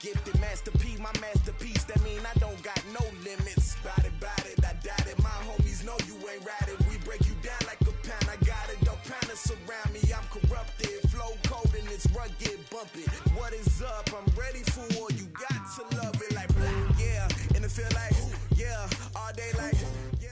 gifted. Master P, my masterpiece. That mean I don't got no limits. Bout it, I doubt it. My homies know you ain't ratted. We break you down like a pound. I got it, don't panic surround me. I'm corrupted. Flow cold and it's rugged, bumpy. What is up? I'm ready for war. You got to love it like blah, yeah. And it feel like, yeah. All day like, yeah.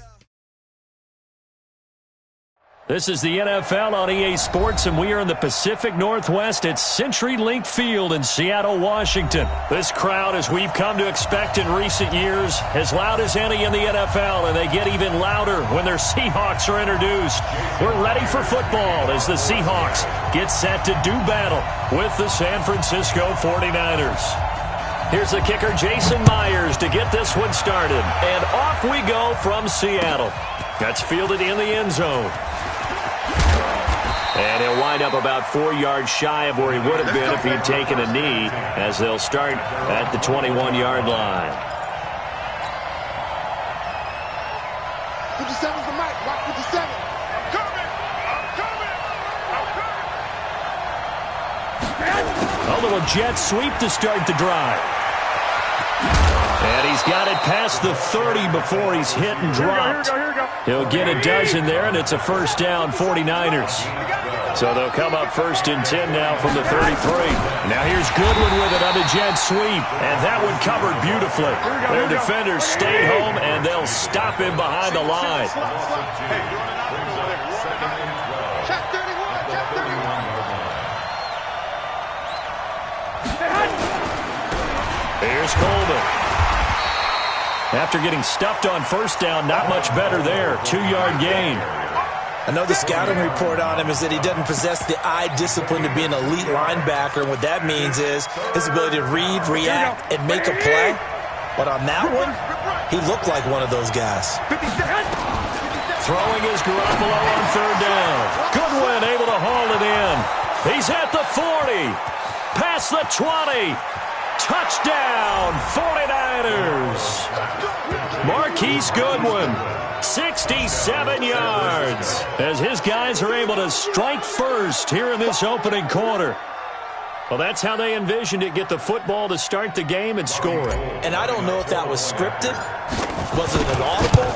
This is the NFL on EA Sports, and we are in the Pacific Northwest at CenturyLink Field in Seattle, Washington. This crowd, as we've come to expect in recent years, as loud as any in the NFL, and they get even louder when their Seahawks are introduced. We're ready for football as the Seahawks get set to do battle with the San Francisco 49ers. Here's the kicker, Jason Myers, to get this one started. And off we go from Seattle. That's fielded in the end zone. And he'll wind up about 4 yards shy of where he would have been if he had taken a knee, as they'll start at the 21-yard line. 57's the mic. Watch 57. I'm coming. A little jet sweep to start the drive. And he's got it past the 30 before he's hit and dropped. He'll get a dozen there, and it's a first down, 49ers. So they'll come up 1st and 10 now from the 33. Now here's Goodwin with it on the jet sweep. And that one covered beautifully. Their defenders stay home, and they'll stop him behind the line. Check 31. Check 31. Here's Coleman. After getting stuffed on first down, not much better there. 2-yard gain. I know the scouting report on him is that he doesn't possess the eye discipline to be an elite linebacker. And what that means is his ability to read, react, and make a play. But on that one, he looked like one of those guys. Throwing is Garoppolo on 3rd down. Goodwin able to haul it in. He's at the 40. Past the 20. Touchdown, 49ers. Marquise Goodwin, 67 yards, as his guys are able to strike first here in this opening quarter. Well, that's how they envisioned it, get the football to start the game and score it. And I don't know if that was scripted. Was it an audible?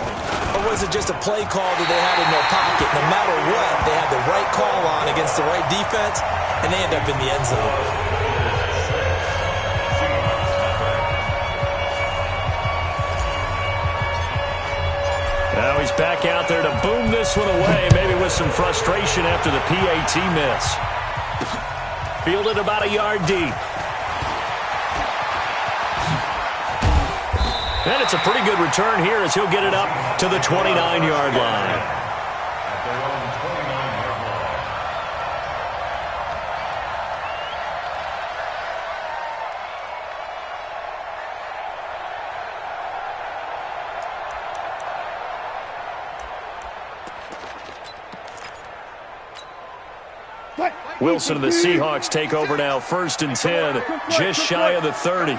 Or was it just a play call that they had in their pocket? No matter what, they had the right call on against the right defense, and they end up in the end zone. Now he's back out there to boom this one away, maybe with some frustration after the PAT miss. Fielded about a yard deep. And it's a pretty good return here as he'll get it up to the 29-yard line. Wilson and the Seahawks take over now, 1st and 10, just shy of the 30.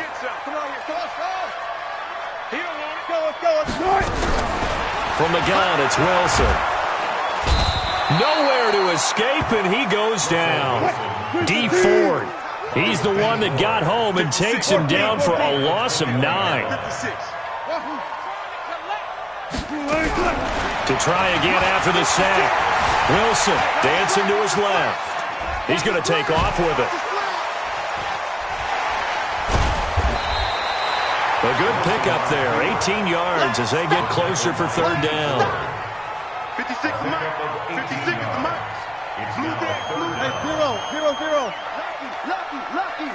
From the gun, it's Wilson. Nowhere to escape, and he goes down. D. Ford, he's the one that got home and takes him down for a loss of 9. To try again after the sack. Wilson dancing to his left. He's going to take off with it. A good pickup there, 18 yards as they get closer for 3rd down. 56 is the mic. 56 is the mic. Blue day, blue day. 0, 0, 0. Lucky.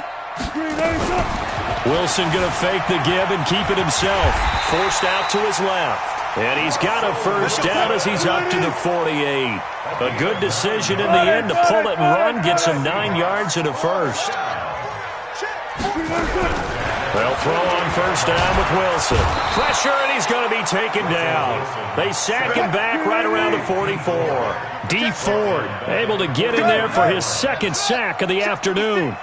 Wilson going to fake the give and keep it himself. Forced out to his left. And he's got a first down as he's up to the 48. A good decision in the end to pull it and run, gets him 9 yards and a first. They'll throw on first down with Wilson. Pressure, and he's going to be taken down. They sack him back right around the 44. D. Ford able to get in there for his 2nd sack of the afternoon.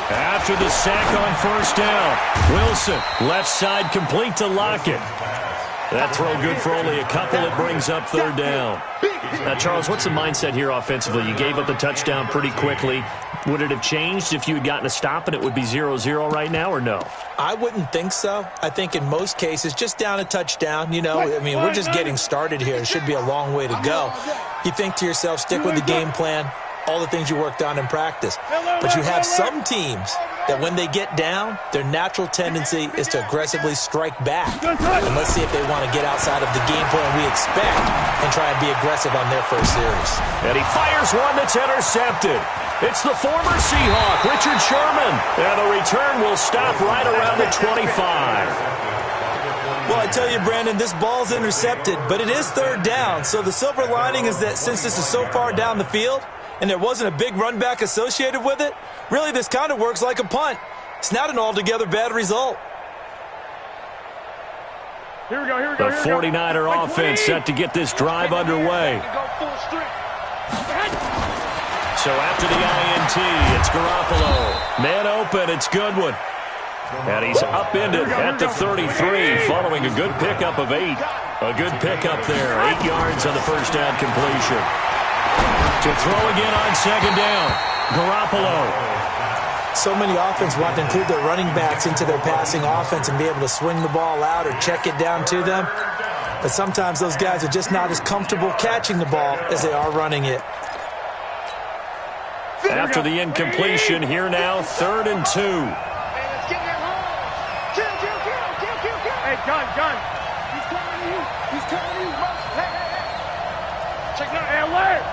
After the sack on first down, Wilson, left side complete to Lockett. That throw good for only a couple. It brings up third down. Now, Charles, what's the mindset here offensively? You gave up the touchdown pretty quickly. Would it have changed if you had gotten a stop and it would be 0-0 right now, or no? I wouldn't think so. I think in most cases, just down a touchdout, we're just getting started here. It should be a long way to go. You think to yourself, stick with the game plan, all the things you worked on in practice. But you have some teams that when they get down, their natural tendency is to aggressively strike back. And let's see if they want to get outside of the game plan we expect and try and be aggressive on their first series. And he fires one that's intercepted. It's the former Seahawk, Richard Sherman. And the return will stop right around the 25. Well, I tell you, Brandon, this ball's intercepted, but it is third down. So the silver lining is that since this is so far down the field and there wasn't a big run back associated with it, really this kind of works like a punt. It's not an altogether bad result. Here we go. The 49er offense set to get this drive underway. So after the INT, it's Garoppolo. Man open, it's Goodwin. And he's upended at the 33 following a good pickup of 8. A good pickup there. 8 yards on the first down completion. To throw again on second down. Garoppolo. So many offenses want to include their running backs into their passing offense and be able to swing the ball out or check it down to them. But sometimes those guys are just not as comfortable catching the ball as they are running it. After the incompletion, here now, 3rd and 2. Hey, gun. He's coming to you. Hey. Check it out. Hey, alert.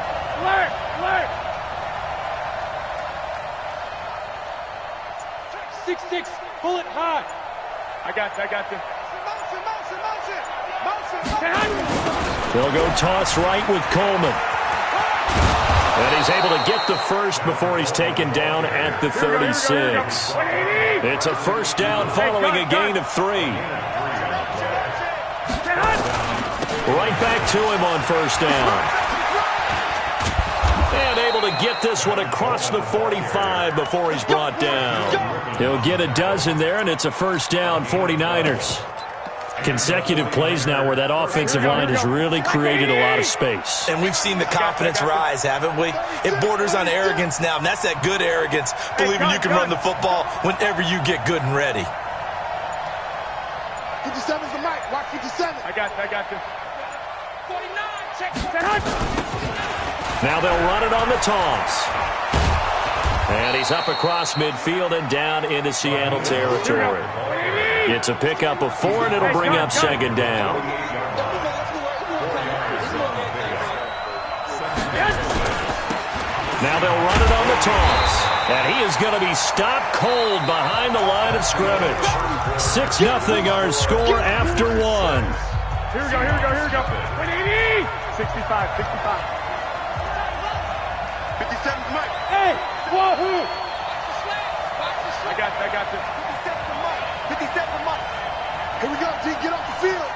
6-6, pull it high. I got you. Motion. They'll go toss right with Coleman. And he's able to get the first before he's taken down at the 36. It's a first down following a gain of 3. Right back to him on first down. And able to get this one across the 45 before he's brought down. He'll get a dozen there, and it's a first down, 49ers. Consecutive plays now where that offensive line has really created a lot of space. And we've seen the confidence rise, haven't we? It borders on arrogance now, and that's that good arrogance, believing you can run the football whenever you get good and ready. 57's the mic. Watch 57. I got you. 49, check. Now they'll run it on the toss. And he's up across midfield and down into Seattle territory. It's a pickup of 4, and it'll bring up second down. Now they'll run it on the toss. And he is going to be stopped cold behind the line of scrimmage. 6-0 our score after 1. Here we go. 65. 57's Mike. Hey, wahoo! I got you. 57's Mike. Here we go, G. Get off the field.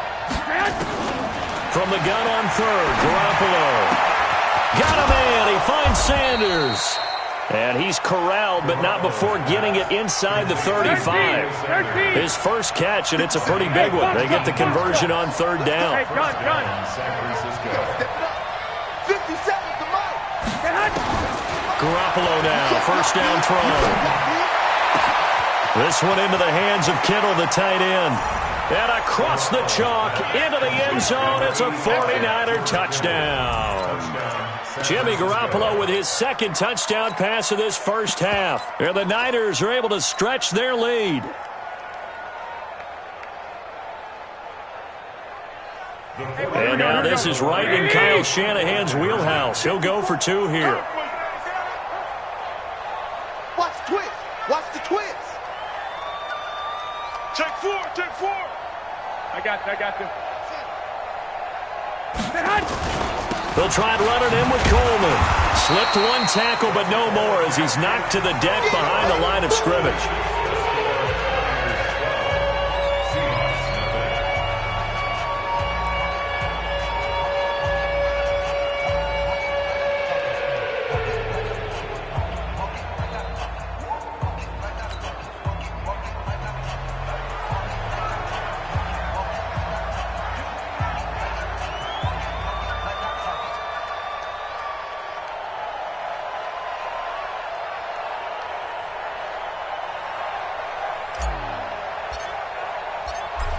From the gun on 3rd, Garoppolo. Got a man. He finds Sanders. And he's corralled, but not before getting it inside the 35. His first catch, and it's a pretty big one. They get the conversion on 3rd down. Hey, gun. Garoppolo now, first down throw. This one into the hands of Kittle, the tight end. And across the chalk, into the end zone, it's a 49er touchdown. Jimmy Garoppolo with his second touchdown pass of this first half. And the Niners are able to stretch their lead. And now this is right in Kyle Shanahan's wheelhouse. He'll go for 2 here. Watch the twist. Check 4. I got you. They'll try and run it in with Coleman. Slipped one tackle, but no more as he's knocked to the deck behind the line of scrimmage.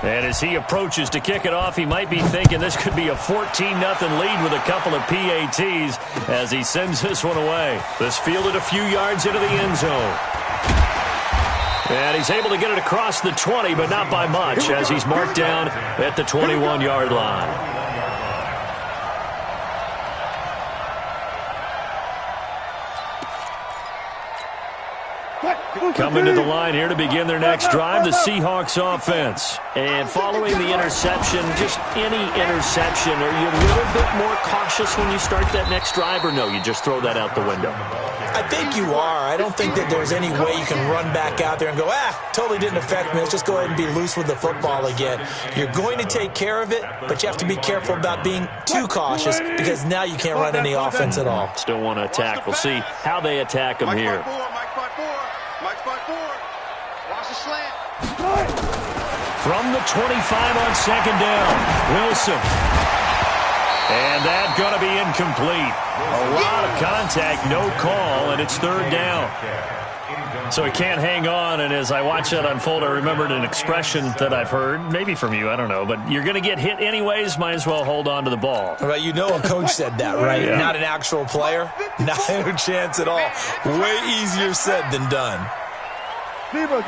And as he approaches to kick it off, he might be thinking this could be a 14-0 lead with a couple of PATs as he sends this one away. This fielded a few yards into the end zone. And he's able to get it across the 20, but not by much, as he's marked down at the 21-yard line. Coming to the line here to begin their next drive, the Seahawks offense. And following the interception, just any interception, are you a little bit more cautious when you start that next drive, or no, you just throw that out the window? I think you are. I don't think that there's any way you can run back out there and go, totally didn't affect me. Let's just go ahead and be loose with the football again. You're going to take care of it, but you have to be careful about being too cautious because now you can't run any offense at all. Still want to attack. We'll see how they attack him here. Mike 5-4. Watch the slant. From the 25 on second down, Wilson. And that's going to be incomplete. A lot of contact, no call, and it's third down. So he can't hang on, and as I watch that unfold, I remembered an expression that I've heard, maybe from you, I don't know, but you're going to get hit anyways, might as well hold on to the ball. Well, you know a coach said that, right? Yeah. Not an actual player. Not a chance at all. Way easier said than done. Zebra.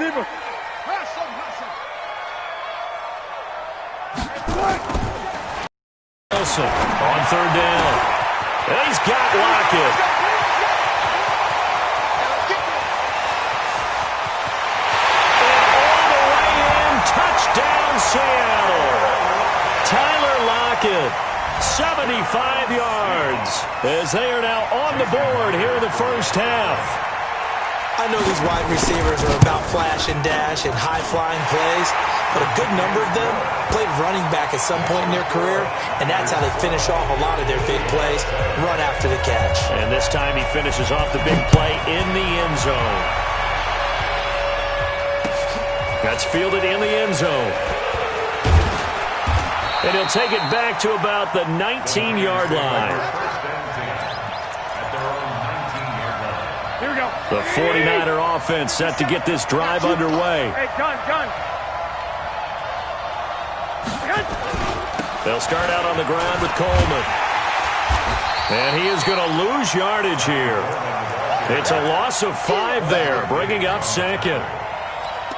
Wilson on third down. And he's got Lockett. Touchdown, Seattle. Tyler Lockett, 75 yards, as they are now on the board here in the first half. I know these wide receivers are about flash and dash and high-flying plays, but a good number of them played running back at some point in their career, and that's how they finish off a lot of their big plays, run after the catch. And this time he finishes off the big play in the end zone. That's fielded in the end zone. And he'll take it back to about the 19-yard line. Here we go. The 49er offense set to get this drive underway. Hey, gun. They'll start out on the ground with Coleman. And he is going to lose yardage here. It's a loss of 5 there, bringing up second.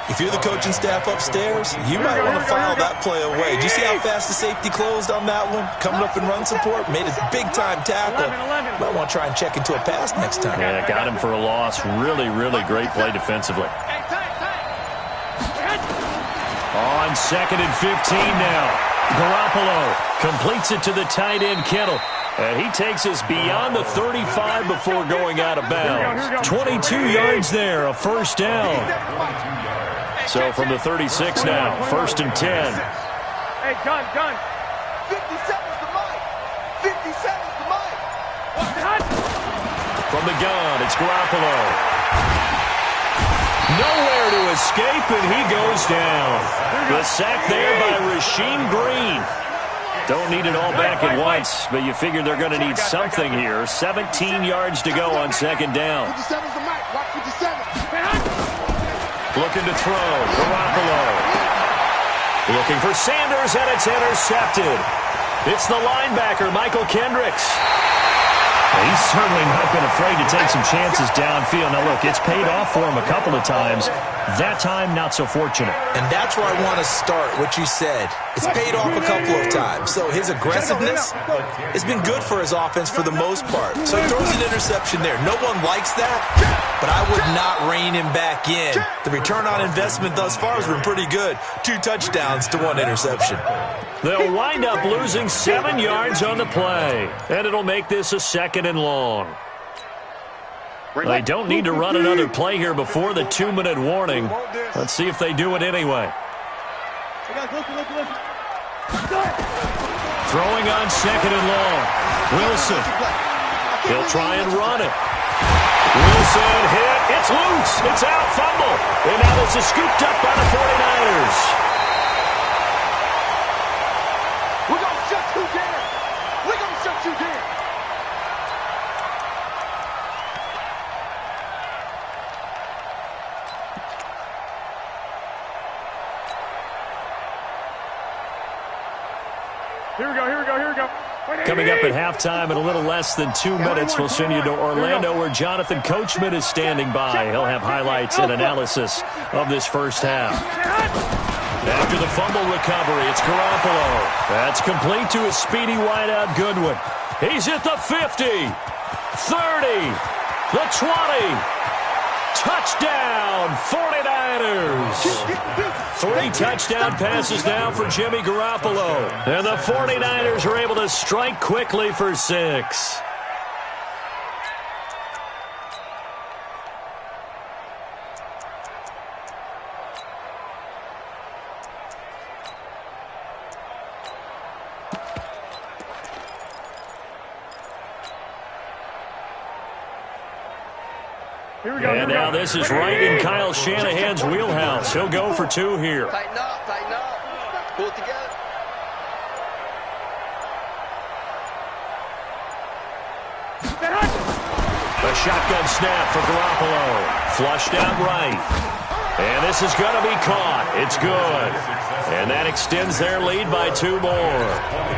If you're the coaching staff upstairs, you might want to file that play away. Do you see how fast the safety closed on that one? Coming up in run support, made a big-time tackle. Might want to try and check into a pass next time. Yeah, got him for a loss. Really, really great play defensively. On second and 15 now. Garoppolo completes it to the tight end, Kittle. And he takes us beyond the 35 before going out of bounds. 22 yards there, a first down. So from the 36 now, first and 10. Hey, gun. 57's the mic. 57's the mic. From the gun, it's Garoppolo. Nowhere to escape, and he goes down. The sack there by Rasheem Green. Don't need it all back at once, but you figure they're going to need something here. 17 yards to go on second down. 57's the mic. Watch 57. Looking to throw. Garoppolo. Looking for Sanders, and it's intercepted. It's the linebacker, Michael Kendricks. He's certainly not been afraid to take some chances downfield. Now, look, it's paid off for him a couple of times. That time, not so fortunate. And that's where I want to start, what you said. It's paid off a couple of times. So his aggressiveness has been good for his offense for the most part. So he throws an interception there. No one likes that, but I would not rein him back in. The return on investment thus far has been pretty good. 2 touchdowns to 1 interception. They'll wind up losing 7 yards on the play, and it'll make this a second and long. They don't need to run another play here before the 2-minute warning. Let's see if they do it anyway. Throwing on second and long. Wilson. He'll try and run it. Wilson hit. It's loose. It's out. Fumble. And now this is scooped up by the 49ers. We're going to shut you down. We're going to shut you down. Here we go. Coming up at halftime in a little less than 2 minutes, we'll send you to Orlando where Jonathan Coachman is standing by. He'll have highlights and analysis of this first half. After the fumble recovery, it's Garoppolo. That's complete to his speedy wideout Goodwin. He's at the 50, 30, the 20. Touchdown, 49ers. 3 touchdown passes now for Jimmy Garoppolo. And the 49ers are able to strike quickly for 6. And now this is right in Kyle Shanahan's wheelhouse. He'll go for 2 here. Tighten up. Pull it together. A shotgun snap for Garoppolo. Flushed out right. And this is going to be caught. It's good. And that extends their lead by 2 more.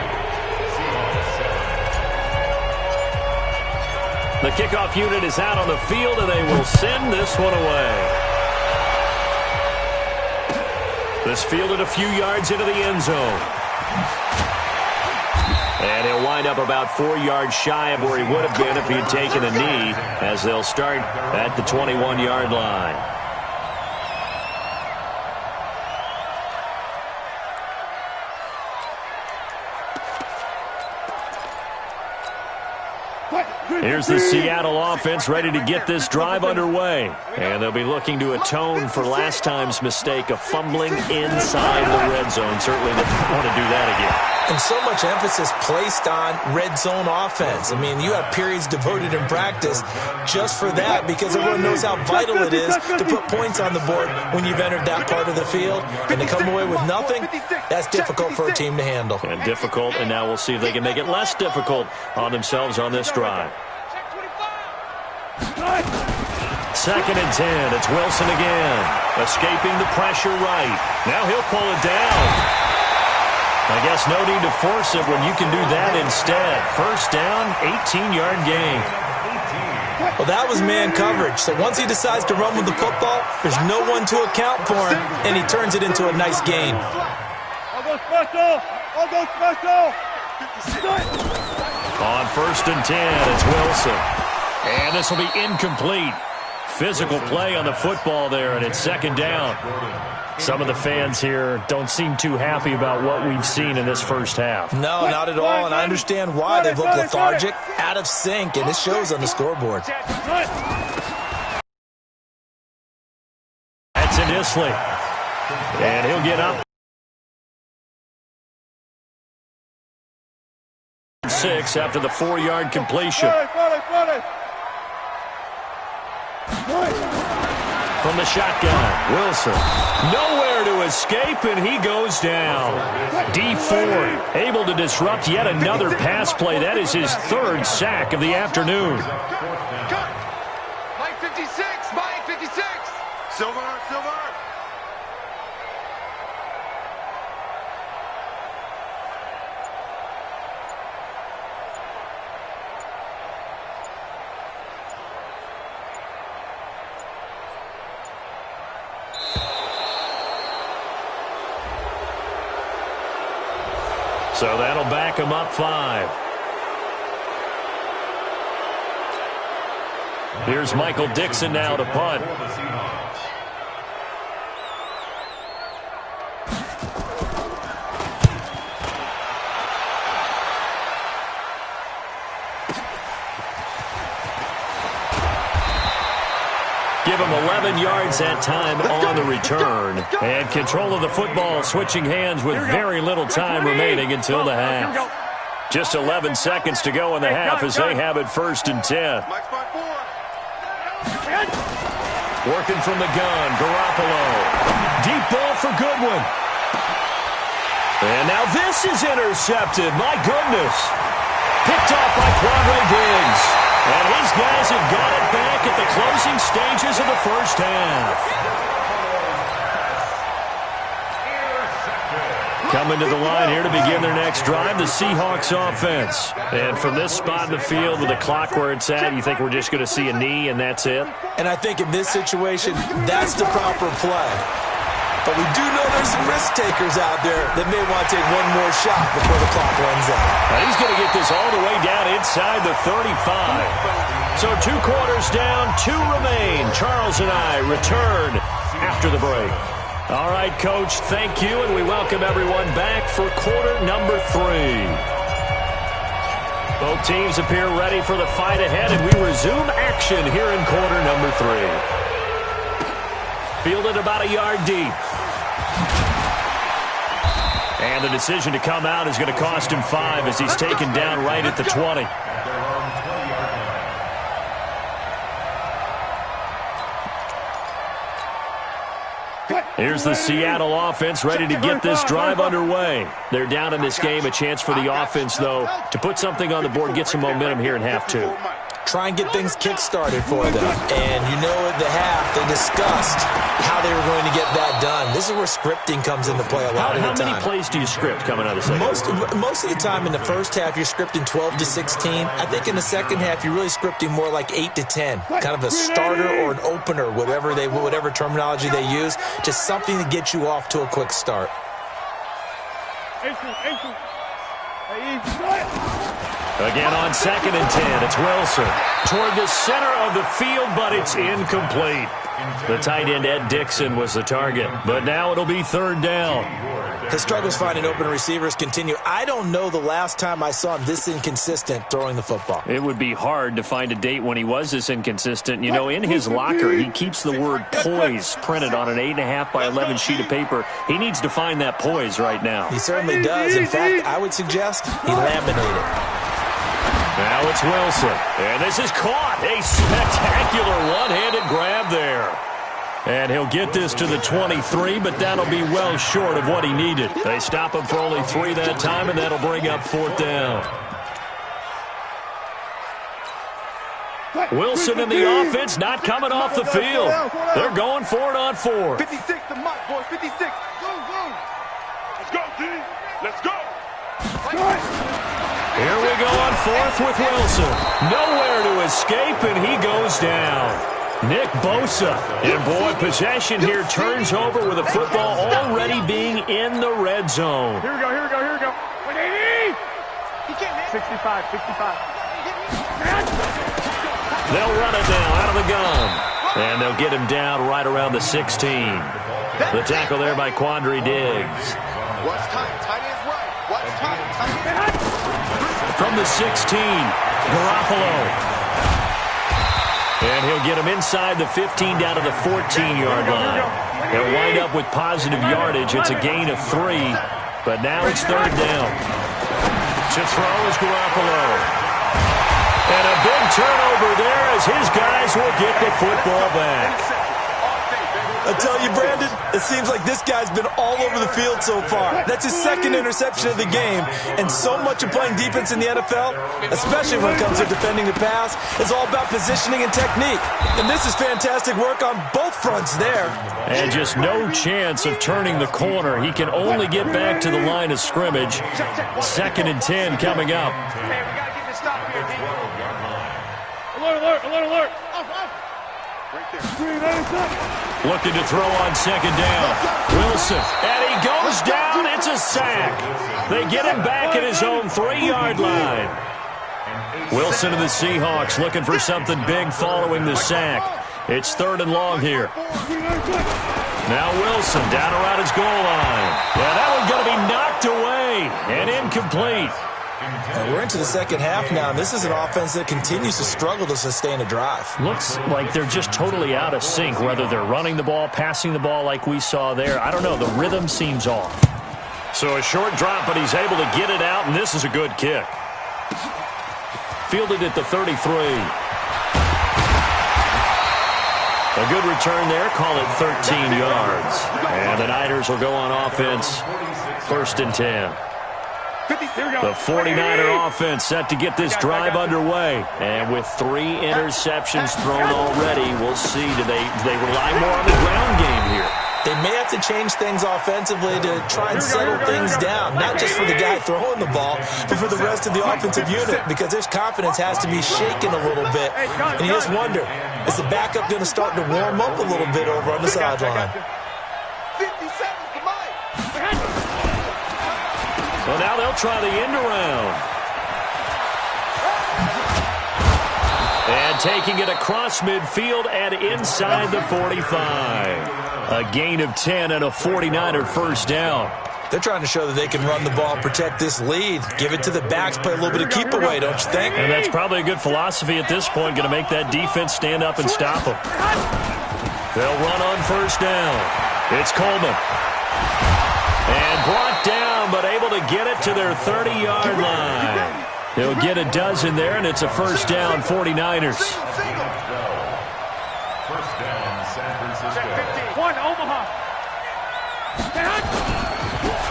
The kickoff unit is out on the field, and they will send this one away. This fielded a few yards into the end zone. And he'll wind up about 4 yards shy of where he would have been if he had taken a knee, as they'll start at the 21-yard line. Here's the Seattle offense ready to get this drive underway. And they'll be looking to atone for last time's mistake of fumbling inside the red zone. Certainly they don't want to do that again. And so much emphasis placed on red zone offense. I mean, you have periods devoted in practice just for that because everyone knows how vital it is to put points on the board when you've entered that part of the field. And to come away with nothing, that's difficult for a team to handle. And difficult, and now we'll see if they can make it less difficult on themselves on this drive. 2nd and 10. It's Wilson again. Escaping the pressure right. Now he'll pull it down. I guess no need to force it when you can do that instead. First down, 18-yard gain. Well, that was man coverage. So once he decides to run with the football, there's no one to account for him, and he turns it into a nice gain. I'll go special. On 1st and 10, it's Wilson. And this will be incomplete. Physical play on the football there, and it's 2nd down. Some of the fans here don't seem too happy about what we've seen in this first half. No, not at all, and I understand why. They've looked lethargic, out of sync, and it shows on the scoreboard. That's in Isley. And he'll get up. 6 after the 4-yard completion. From the shotgun, Wilson. Nowhere to escape, and he goes down. D Ford able to disrupt yet another pass play. That is his 3rd sack of the afternoon. Mike 56. Silver. So that'll back him up 5. Here's Michael Dixon now to punt. Give him 11 yards that time on the return. And control of the football switching hands with very little time remaining until the half. Just 11 seconds to go in the half as they have it 1st and 10. Working from the gun, Garoppolo. Deep ball for Goodwin. And now this is intercepted. My goodness. Picked off by Quadre Diggs. And his guys have got it back at the closing stages of the first half. Coming to the line here to begin their next drive, the Seahawks offense. And from this spot in the field with the clock where it's at, you think we're just going to see a knee and that's it? And I think in this situation, that's the proper play. But we do know there's some risk takers out there that may want to take one more shot before the clock runs out. Now he's going to get this all the way down inside the 35. So 2 quarters down, 2 remain. Charles and I return after the break. All right, Coach, thank you, and we welcome everyone back for quarter number 3. Both teams appear ready for the fight ahead, and we resume action here in quarter number 3. Fielded about a yard deep. And the decision to come out is going to cost him 5 as he's taken down right at the 20. Here's the Seattle offense ready to get this drive underway. They're down in this game. A chance for the offense, though, to put something on the board, get some momentum here in half 2. Try and get things kick-started for them. And you know at the half, they discussed how they were going to get that done. This is where scripting comes into play a lot of the time. How many plays do you script coming out of the second? Most of the time in the first half, you're scripting 12 to 16. I think in the second half, you're really scripting more like 8 to 10. Kind of a starter or an opener, whatever terminology they use. Just something to get you off to a quick start. Again on 2nd and 10, it's Wilson. Toward the center of the field, but it's incomplete. The tight end, Ed Dixon, was the target. But now it'll be 3rd down. His struggles finding open receivers continue. I don't know the last time I saw him this inconsistent throwing the football. It would be hard to find a date when he was this inconsistent. You know, in his locker, he keeps the word poise printed on an 8.5 by 11 sheet of paper. He needs to find that poise right now. He certainly does. In fact, I would suggest he laminated. Now it's Wilson, and this is caught. A spectacular one-handed grab there. And he'll get this to the 23, but that'll be well short of what he needed. They stop him for only 3 that time, and that'll bring up 4th down. Wilson and the offense not coming off the field. They're going for it on 4th. 56 the mark, boys. 56. Go, go. Let's go, D. Let's go. Here we go on 4th with Wilson. Nowhere to escape, and he goes down. Nick Bosa. And, boy, possession here turns over with a football already being in the red zone. Here we go, here we go, here we go. 65, 65. They'll run it now out of the gun. And they'll get him down right around the 16. The tackle there by Quandre Diggs. Watch time, tight end's right. Watch time, tight end. From the 16, Garoppolo. And he'll get him inside the 15 down to the 14-yard line. He'll wind up with positive yardage. It's a gain of 3, but now it's 3rd down. To throw is Garoppolo. And a big turnover there as his guys will get the football back. I tell you, Brandon, it seems like this guy's been all over the field so far. That's his 2nd interception of the game. And so much of playing defense in the NFL, especially when it comes to defending the pass, is all about positioning and technique. And this is fantastic work on both fronts there. And just no chance of turning the corner. He can only get back to the line of scrimmage. 2nd and 10 coming up. Hey, we got to get this stop here, D. Alert, alert, alert, alert. Off, off. Right there. Looking to throw on 2nd down. Wilson, and he goes down. It's a sack. They get him back at his own 3-yard line. Wilson and the Seahawks looking for something big following the sack. It's 3rd and long here. Now Wilson down around his goal line. Yeah, that one's going to be knocked away and incomplete. And we're into the 2nd half now, and this is an offense that continues to struggle to sustain a drive. Looks like they're just totally out of sync, whether they're running the ball, passing the ball like we saw there. I don't know. The rhythm seems off. So a short drop, but he's able to get it out, and this is a good kick. Fielded at the 33. A good return there. Call it 13 yards. And the Niners will go on offense. 1st and 10. The 49er offense set to get this drive underway. And with 3 interceptions thrown already, we'll see. Do they rely more on the ground game here? They may have to change things offensively to try and settle things down, not just for the guy throwing the ball, but for the rest of the offensive unit, because his confidence has to be shaken a little bit. And you just wonder, is the backup going to start to warm up a little bit over on the sideline? 50 seconds to Mike. Well, now they'll try the end around. And taking it across midfield and inside the 45. A gain of 10 and a 49er first down. They're trying to show that they can run the ball, protect this lead, give it to the backs, play a little bit of keep away, don't you think? And that's probably a good philosophy at this point, going to make that defense stand up and stop them. They'll run on first down. It's Coleman. And brought down, but able to get it to their 30-yard line. He'll get a dozen there, and it's a first down, 49ers. First down, San Francisco. 1, Omaha.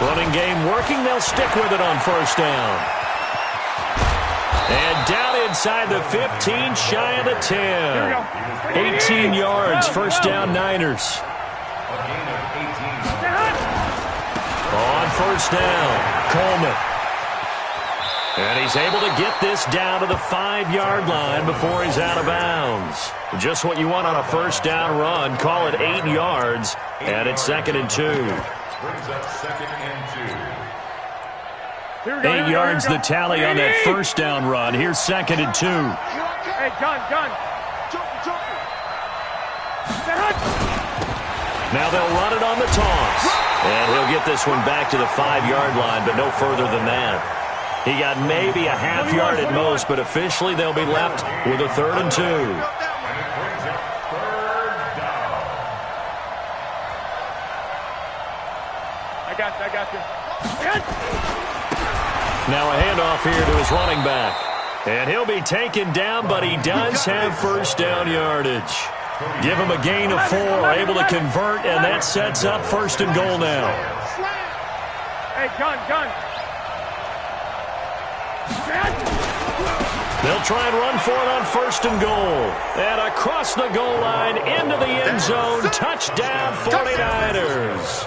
Running game working. They'll stick with it on first down. And down inside the 15, shy of the 10. 18 yards, first down, Niners. A gain of 18. On first down, Coleman. And he's able to get this down to the 5-yard line before he's out of bounds. Just what you want on a first down run. Call it 8 yards, and it's 2nd and 2. Brings up 2nd and 2. 8 yards the tally on that first down run. Here's 2nd and 2. Hey, gun. Now they'll run it on the toss. And he'll get this one back to the 5-yard line, but no further than that. He got maybe a half yard at most, but officially they'll be left with a 3rd and 2. I got you. Now a handoff here to his running back. And he'll be taken down, but he does have first down yardage. Give him a gain of 4, able to convert, and that sets up 1st and goal now. Hey, gun. They'll try and run for it on 1st and goal. And across the goal line, into the end zone, touchdown 49ers.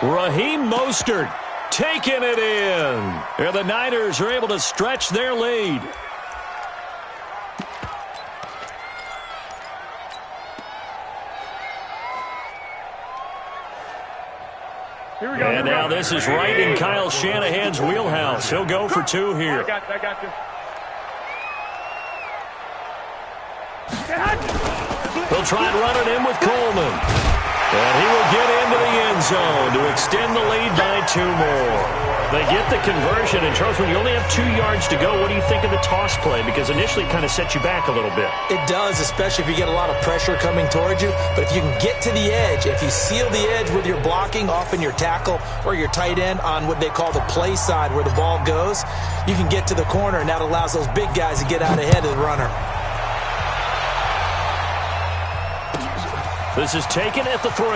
Raheem Mostert taking it in. And the Niners are able to stretch their lead. And now this is right in Kyle Shanahan's wheelhouse. He'll go for 2 here. I got you. He'll try and run it in with Coleman. And he will get into the end zone to extend the lead by 2 more. They get the conversion, and Charles, when you only have 2 yards to go, what do you think of the toss play? Because initially it kind of sets you back a little bit. It does, especially if you get a lot of pressure coming towards you. But if you can get to the edge, if you seal the edge with your blocking, often your tackle or your tight end on what they call the play side where the ball goes, you can get to the corner, and that allows those big guys to get out ahead of the runner. This is taken at the 3.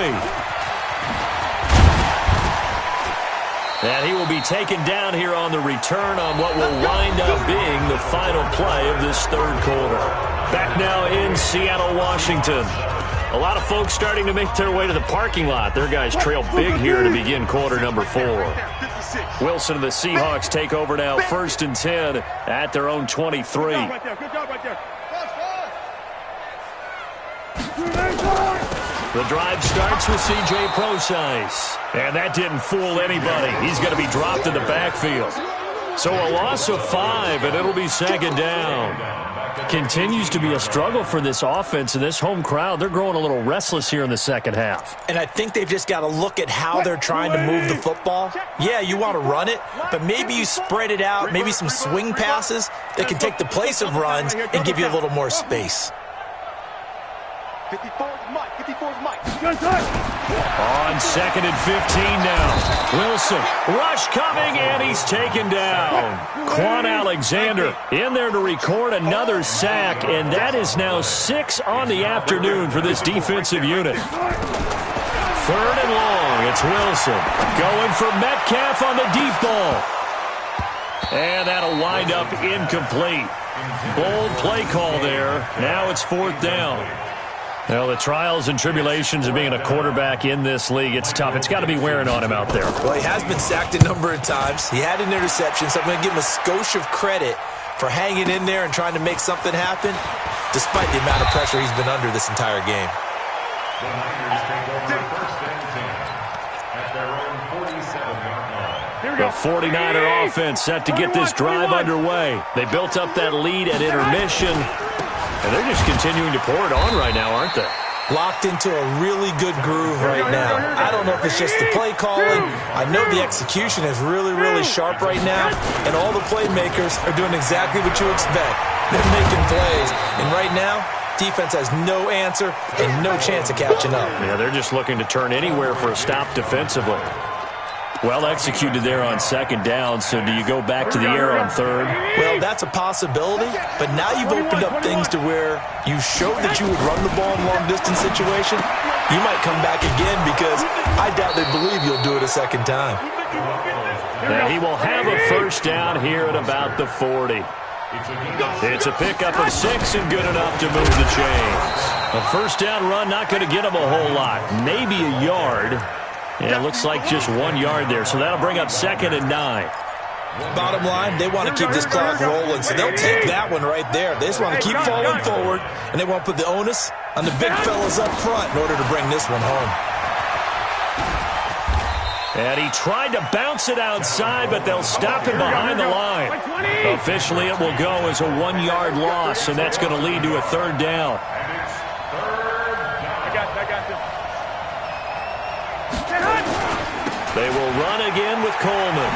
And he will be taken down here on the return on what will wind up being the final play of this 3rd quarter. Back now in Seattle, Washington. A lot of folks starting to make their way to the parking lot. Their guys trail big here to begin quarter number 4. Wilson and the Seahawks take over now, 1st and 10 at their own 23. Good job right there. The drive starts with C.J. Prosise. And that didn't fool anybody. He's going to be dropped in the backfield. So a loss of 5, and it'll be 2nd down. Continues to be a struggle for this offense and this home crowd. They're growing a little restless here in the second half. And I think they've just got to look at how they're trying to move the football. Yeah, you want to run it, but maybe you spread it out, maybe some swing passes that can take the place of runs and give you a little more space. 54's Mike. On 2nd and 15 now. Wilson, rush coming, and he's taken down. Quan Alexander in there to record another sack, and that is now 6 on the afternoon for this defensive unit. 3rd and long, it's Wilson. Going for Metcalf on the deep ball. And that'll wind up incomplete. Bold play call there. Now it's 4th down. Well, the trials and tribulations of being a quarterback in this league, it's tough. It's got to be wearing on him out there. Well, he has been sacked a number of times. He had an interception, so I'm going to give him a skosh of credit for hanging in there and trying to make something happen, despite the amount of pressure he's been under this entire game. The Niners take over first and 10 at their own 47-yard line. The 49er offense set to get this drive underway. They built up that lead at intermission, and they're just continuing to pour it on right now, aren't they? Locked into a really good groove right now. I don't know if it's just the play calling. I know the execution is really, really sharp right now, and all the playmakers are doing exactly what you expect. They're making plays, and right now, defense has no answer and no chance of catching up. Yeah, they're just looking to turn anywhere for a stop defensively. Well executed there on second down, so do you go back to the air on third? Well, that's a possibility, but now you've opened up things to where you showed that you would run the ball in long-distance situation. You might come back again because I doubt they believe you'll do it a second time. Now he will have a first down here at about the 40. It's a pickup of 6 and good enough to move the chains. A first down run not going to get him a whole lot, maybe a yard. Yeah, it looks like just 1 yard there, so that'll bring up 2nd and 9. Bottom line, they want to keep this clock rolling, so they'll take that one right there. They just want to keep falling forward, and they want to put the onus on the big fellas up front in order to bring this one home. And he tried to bounce it outside, but they'll stop him behind the line. Officially, it will go as a 1-yard loss, and that's going to lead to a third down. They will run again with Coleman.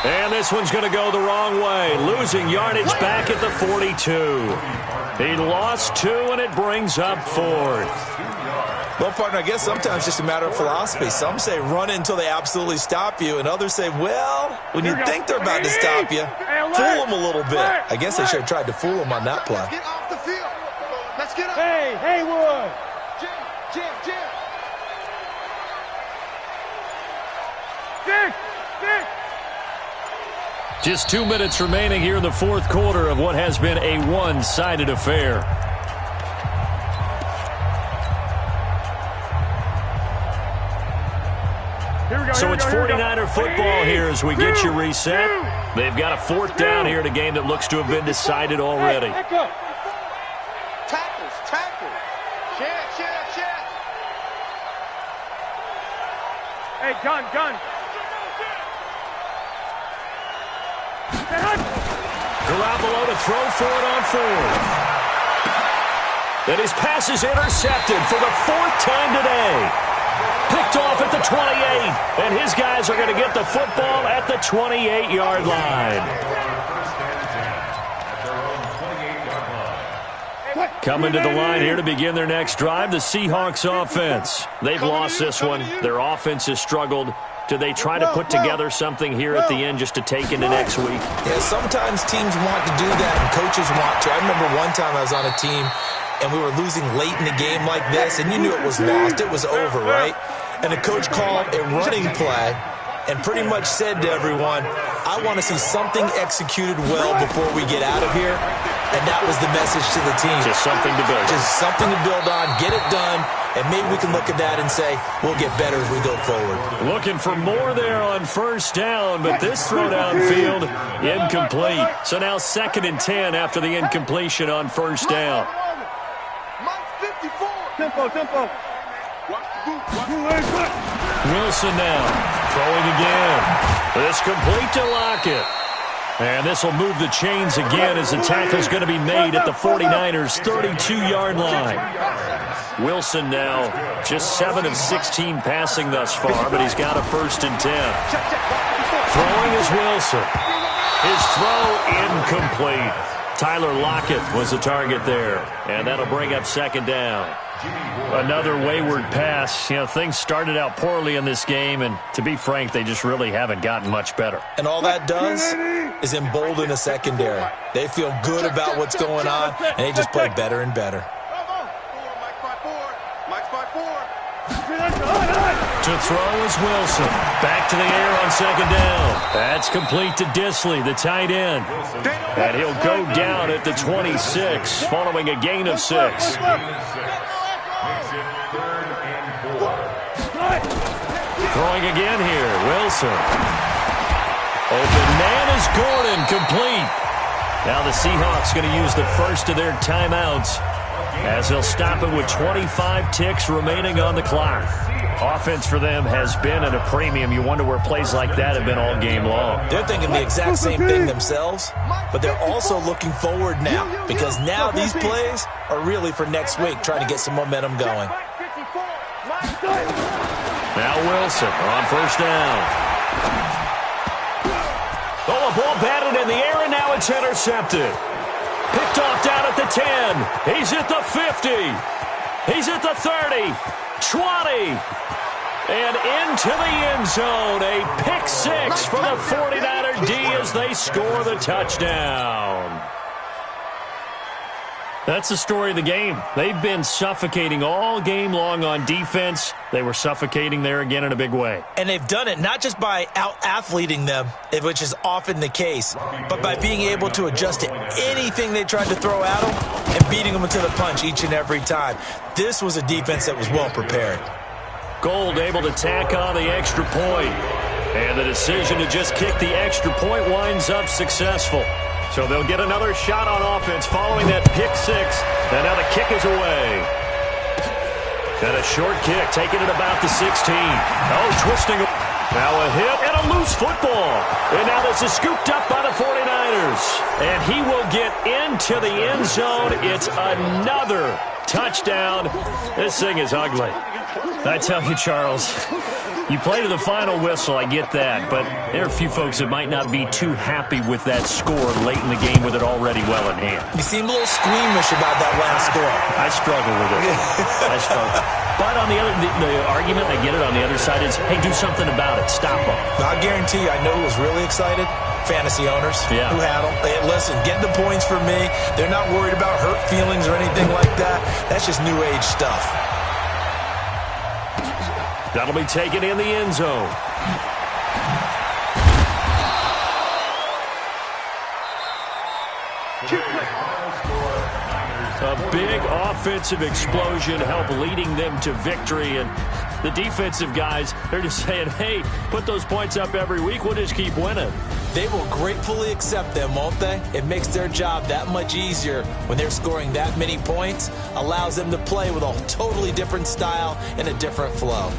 And this one's going to go the wrong way, losing yardage back at the 42. He lost 2, and it brings up 4th. Well, partner, I guess sometimes it's just a matter of philosophy. Some say run until they absolutely stop you, and others say, well, when you think they're about to stop you, fool them a little bit. I guess they should have tried to fool them on that play. Get off the field. Let's get up. Hey, Haywood. Jim. Dick. Just 2 minutes remaining here in the fourth quarter of what has been a one-sided affair. So it's 49er football here as we get you reset. They've got a 4th down here in a game that looks to have been decided already. Tackles. Chance. Hey, gun. Garoppolo to throw for it on 4th. And his pass is intercepted for the 4th time today. Picked off at the 28, and his guys are going to get the football at the 28-yard line. Coming to the line here to begin their next drive, the Seahawks offense. They've lost this one. Their offense has struggled. Do they try to put together something here at the end just to take into next week? Yeah, sometimes teams want to do that, and coaches want to. I remember one time I was on a team, and we were losing late in the game like this, and you knew it was lost. It was over, right? And the coach called a running play and pretty much said to everyone, I want to see something executed well before we get out of here. And that was the message to the team. Just something to build on. Just something to build on, get it done, and maybe we can look at that and say, we'll get better as we go forward. Looking for more there on first down, but this throw downfield, incomplete. So now 2nd and 10 after the incompletion on first down. Mike 54. Tempo. Wilson now throwing again. It's complete to Lockett. And this will move the chains again as the tackle's going to be made at the 49ers' 32-yard line. Wilson now just 7 of 16 passing thus far, but he's got a 1st and 10. Throwing is Wilson. His throw incomplete. Tyler Lockett was the target there, and that'll bring up 2nd down. Another wayward pass. You know, things started out poorly in this game, and to be frank, they just really haven't gotten much better. And all that does is embolden a secondary. They feel good about what's going on, and they just play better and better. Mike 5-4. To throw is Wilson. Back to the air on second down. That's complete to Disley, the tight end. And he'll go down at the 26 following a gain of 6. Throwing again here, Wilson. Open man is Gordon, complete. Now the Seahawks going to use the first of their timeouts as they'll stop it with 25 ticks remaining on the clock. Offense for them has been at a premium. You wonder where plays like that have been all game long. They're thinking the exact same thing themselves, but they're also looking forward now because now these plays are really for next week, trying to get some momentum going. Now Wilson on first down. Oh, a ball batted in the air, and now it's intercepted. Picked off down at the 10. He's at the 50. He's at the 30. 20. And into the end zone. A pick six for the 49er D as they score the touchdown. That's the story of the game. They've been suffocating all game long on defense. They were suffocating there again in a big way. And they've done it not just by out-athleting them, which is often the case, but by being able to adjust to anything they tried to throw at them and beating them to the punch each and every time. This was a defense that was well prepared. Gold able to tack on the extra point. And the decision to just kick the extra point winds up successful. So they'll get another shot on offense following that pick six. And now the kick is away. And a short kick taken at about the 16. Oh, twisting. Now a hit and a loose football. And now this is scooped up by the 49ers. And he will get into the end zone. It's another touchdown. This thing is ugly. I tell you, Charles, you play to the final whistle, I get that, but there are a few folks that might not be too happy with that score late in the game with it already well in hand. You seem a little squeamish about that last score. I struggle with it. I struggle. But on the other, the argument, I get it, on the other side is, hey, do something about it. Stop them. I guarantee you, I know who was really excited. Fantasy owners who had them. Hey, listen, get the points for me. They're not worried about hurt feelings or anything like that. That's just new age stuff. That'll be taken in the end zone. A big offensive explosion helped leading them to victory. And the defensive guys, they're just saying, hey, put those points up every week. We'll just keep winning. They will gratefully accept them, won't they? It makes their job that much easier when they're scoring that many points. Allows them to play with a totally different style and a different flow.